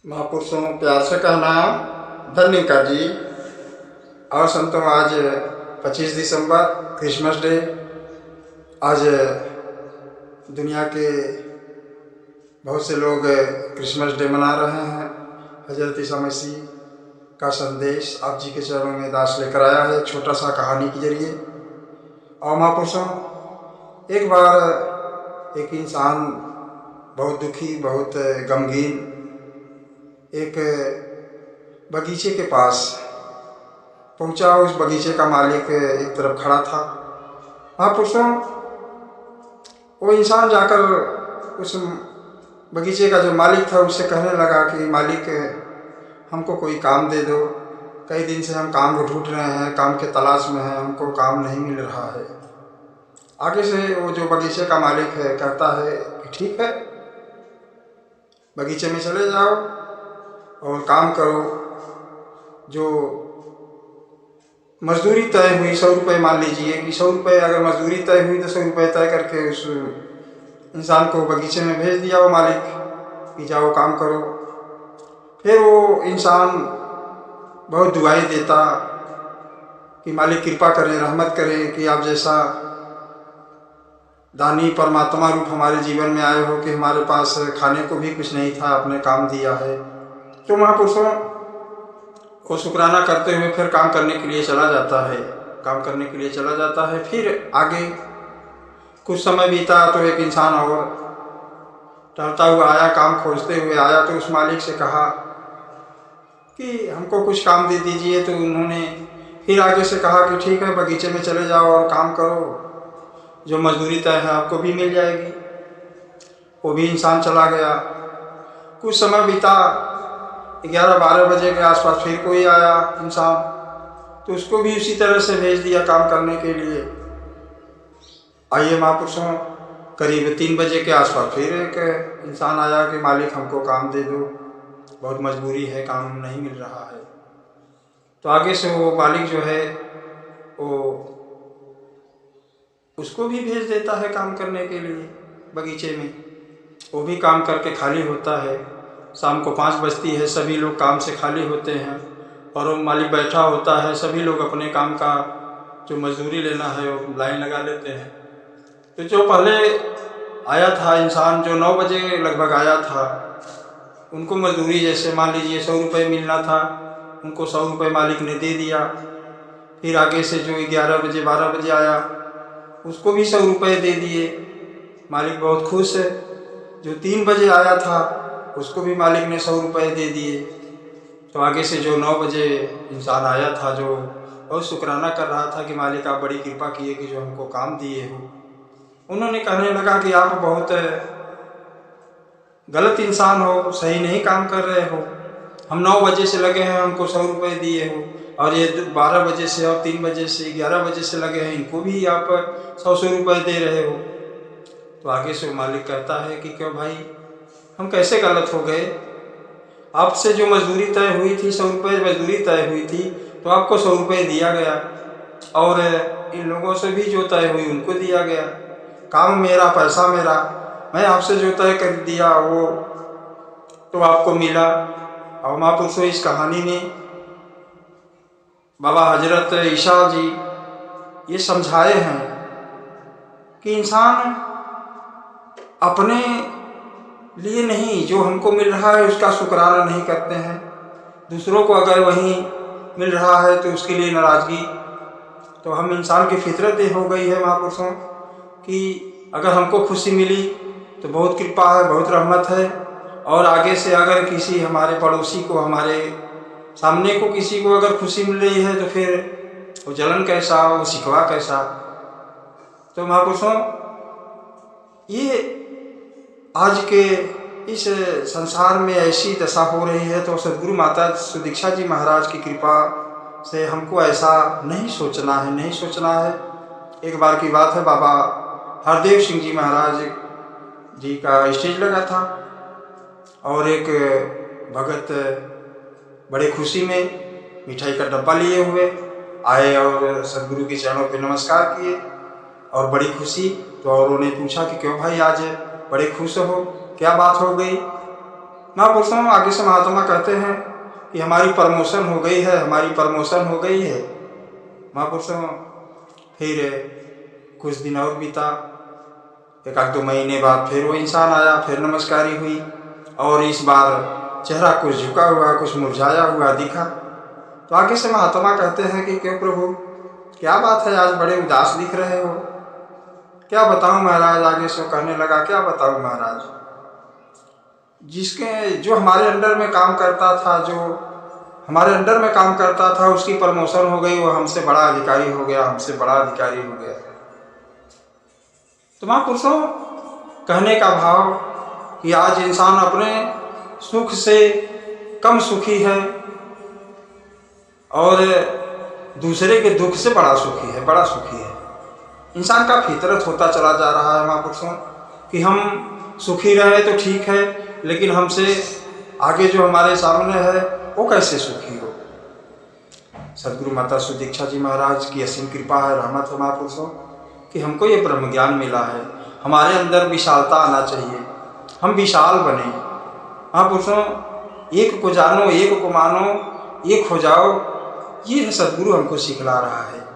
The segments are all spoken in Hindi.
महापुरुषों प्यार से कहना धन्यवाद जी। और संतों, आज 25 दिसंबर क्रिसमस डे। आज दुनिया के बहुत से लोग क्रिसमस डे मना रहे हैं। हजरत ईसा मसीह का संदेश आप जी के चरणों में दास लेकर आया है, एक छोटा सा कहानी के जरिए। और महापुरुषों, एक बार एक इंसान बहुत दुखी, बहुत गमगीन एक बगीचे के पास पहुंचा। उस बगीचे का मालिक एक तरफ खड़ा था। महापुरुषों, वो इंसान जाकर उस बगीचे का जो मालिक था उससे कहने लगा कि मालिक, हमको कोई काम दे दो। कई दिन से हम काम ढूंढ रहे हैं, काम के तलाश में हैं, हमको काम नहीं मिल रहा है। आगे से वो जो बगीचे का मालिक है कहता है कि ठीक है, बगीचे में चले जाओ और काम करो। जो मजदूरी तय हुई 100 रुपये, मान लीजिए कि 100 रुपये अगर मजदूरी तय हुई तो 100 रुपये तय करके उस इंसान को बगीचे में भेज दिया वो मालिक कि जाओ काम करो। फिर वो इंसान बहुत दुआएं देता कि मालिक कृपा करें, रहमत करें कि आप जैसा दानी परमात्मा रूप हमारे जीवन में आए हो कि हमारे पास खाने को भी कुछ नहीं था, आपने काम दिया है। तो महापुरुषों, वो शुक्राना करते हुए फिर काम करने के लिए चला जाता है, काम करने के लिए चला जाता है। फिर आगे कुछ समय बीता तो एक इंसान और टहलता हुआ आया, काम खोजते हुए आया। तो उस मालिक से कहा कि हमको कुछ काम दे दीजिए। तो उन्होंने फिर आगे से कहा कि ठीक है, बगीचे में चले जाओ और काम करो, जो मजदूरी तय है आपको भी मिल जाएगी। वो भी इंसान चला गया। कुछ समय बीता, 11-12 बजे के आसपास फिर कोई आया इंसान, तो उसको भी उसी तरह से भेज दिया काम करने के लिए। आइए महापुरुषों, करीब 3 बजे के आसपास फिर एक इंसान आया कि मालिक हमको काम दे दो, बहुत मजबूरी है, काम नहीं मिल रहा है। तो आगे से वो मालिक जो है वो उसको भी भेज देता है काम करने के लिए बगीचे में। वो भी काम करके खाली होता है। शाम को 5 बजती है, सभी लोग काम से खाली होते हैं और वो मालिक बैठा होता है। सभी लोग अपने काम का जो मजदूरी लेना है वो लाइन लगा लेते हैं। तो जो पहले आया था इंसान, जो 9 बजे लगभग आया था, उनको मजदूरी जैसे मान लीजिए 100 रुपये मिलना था, उनको 100 रुपये मालिक ने दे दिया। फिर आगे से जो 11 बजे 12 बजे आया उसको भी 100 रुपये दे दिए। मालिक बहुत खुश है। जो 3 बजे आया था उसको भी मालिक ने 100 रुपये दे दिए। तो आगे से जो 9 बजे इंसान आया था, जो बहुत शुक्राना कर रहा था कि मालिक आप बड़ी कृपा किए कि जो हमको काम दिए हो, उन्होंने कहने लगा कि आप बहुत गलत इंसान हो, सही नहीं काम कर रहे हो। हम 9 बजे से लगे हैं, हमको 100 रुपये दिए हो, और ये 12 बजे से और 3 बजे से 11 बजे से लगे हैं, इनको भी आप 100 रुपये दे रहे हो। तो आगे से मालिक कहता है कि क्यों भाई, हम कैसे गलत हो गए? आपसे जो मजदूरी तय हुई थी, 100 रुपये मजदूरी तय हुई थी, तो आपको 100 रुपये दिया गया, और इन लोगों से भी जो तय हुई उनको दिया गया। काम मेरा, पैसा मेरा, मैं आपसे जो तय कर दिया वो तो आपको मिला। और महापुरुषों, इस कहानी में बाबा हजरत ईसा जी ये समझाए हैं कि इंसान अपने लिए नहीं, जो हमको मिल रहा है उसका शुक्राना नहीं करते हैं। दूसरों को अगर वहीं मिल रहा है तो उसके लिए नाराज़गी। तो हम इंसान की फितरत ये हो गई है महापुरुषों कि अगर हमको खुशी मिली तो बहुत कृपा है, बहुत रहमत है। और आगे से अगर किसी हमारे पड़ोसी को, हमारे सामने को किसी को अगर खुशी मिल रही है तो फिर वो जलन कैसा, वो शिकवा कैसा। तो महापुरुषों, ये आज के इस संसार में ऐसी दशा हो रही है, तो सदगुरु माता सुदीक्षा जी महाराज की कृपा से हमको ऐसा नहीं सोचना है, नहीं सोचना है। एक बार की बात है, बाबा हरदेव सिंह जी महाराज जी का स्टेज लगा था और एक भगत बड़े खुशी में मिठाई का डब्बा लिए हुए आए और सदगुरु के चरणों पे नमस्कार किए और बड़ी खुशी। तो और उन्होंने पूछा कि क्यों भाई आज बड़े खुश हो, क्या बात हो गई? महापुरुषों आगे से महात्मा कहते हैं कि हमारी प्रमोशन हो गई है, हमारी प्रमोशन हो गई है। महापुरुषों फिर कुछ दिन और बीता, 1-2 महीने बाद फिर वो इंसान आया, फिर नमस्कारी हुई और इस बार चेहरा कुछ झुका हुआ, कुछ मुरझाया हुआ दिखा। तो आगे से महात्मा कहते हैं कि क्यों प्रभु, क्या बात है, आज बड़े उदास दिख रहे हो? क्या बताऊं महाराज? आगे से कहने लगा, क्या बताऊं महाराज, जो हमारे अंडर में काम करता था, जो हमारे अंडर में काम करता था, उसकी प्रमोशन हो गई, वो हमसे बड़ा अधिकारी हो गया, हमसे बड़ा अधिकारी हो गया। तो महापुरुषों कहने का भाव कि आज इंसान अपने सुख से कम सुखी है और दूसरे के दुख से बड़ा सुखी है, बड़ा सुखी है। इंसान का फितरत होता चला जा रहा है महापुरुषों कि हम सुखी रहे तो ठीक है, लेकिन हमसे आगे जो हमारे सामने है वो कैसे सुखी हो। सदगुरु माता सुदीक्षा जी महाराज की असीम कृपा है, रहमत है महापुरुषों कि हमको ये ब्रह्म ज्ञान मिला है। हमारे अंदर विशालता आना चाहिए, हम विशाल बने। महापुरुषों एक को जानो, एक को मानो, एक हो जाओ, ये सदगुरु हमको सिखला रहा है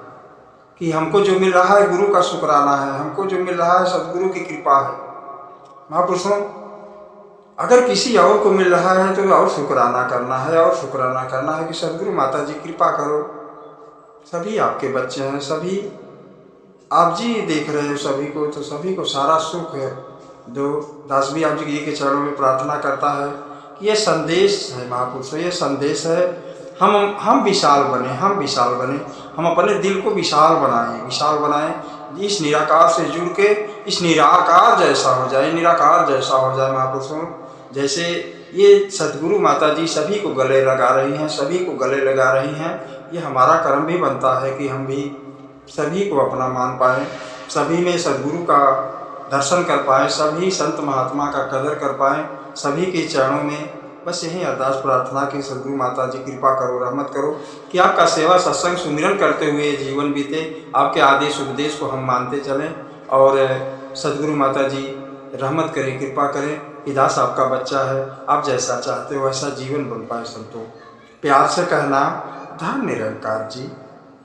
कि हमको जो मिल रहा है गुरु का शुक्राना है, हमको जो मिल रहा है सदगुरु की कृपा है। महापुरुषों अगर किसी और को मिल रहा है तो और शुक्राना करना है, और शुक्राना करना है कि सदगुरु माता जी कृपा करो। सभी आपके बच्चे हैं, सभी आप जी देख रहे हो सभी को, तो सभी को सारा सुख है। जो दास भी आप जी के चरणों में प्रार्थना करता है कि ये संदेश है महापुरुषों, ये संदेश है, हम विशाल बने, हम विशाल बने, हम अपने दिल को विशाल बनाएं, विशाल बनाएं, इस निराकार से जुड़ के इस निराकार जैसा हो जाए, निराकार जैसा हो जाए महापुरुषों। जैसे ये सदगुरु माता जी सभी को गले लगा रही हैं, सभी को गले लगा रही हैं, ये हमारा कर्म भी बनता है कि हम भी सभी को अपना मान पाएँ, सभी में सदगुरु का दर्शन कर पाएँ, सभी संत महात्मा का कदर कर पाएँ, सभी के चरणों में बस यही अरदास प्रार्थना की सदगुरु माता जी कृपा करो, रहमत करो कि आपका सेवा सत्संग सुमिरन करते हुए जीवन बीते, आपके आदेश उपदेश को हम मानते चलें और सदगुरु माता जी रहमत करें, कृपा करें कि दास आपका बच्चा है, आप जैसा चाहते हो वैसा जीवन बन पाए। संतों प्यार से कहना, धन निरंकार जी।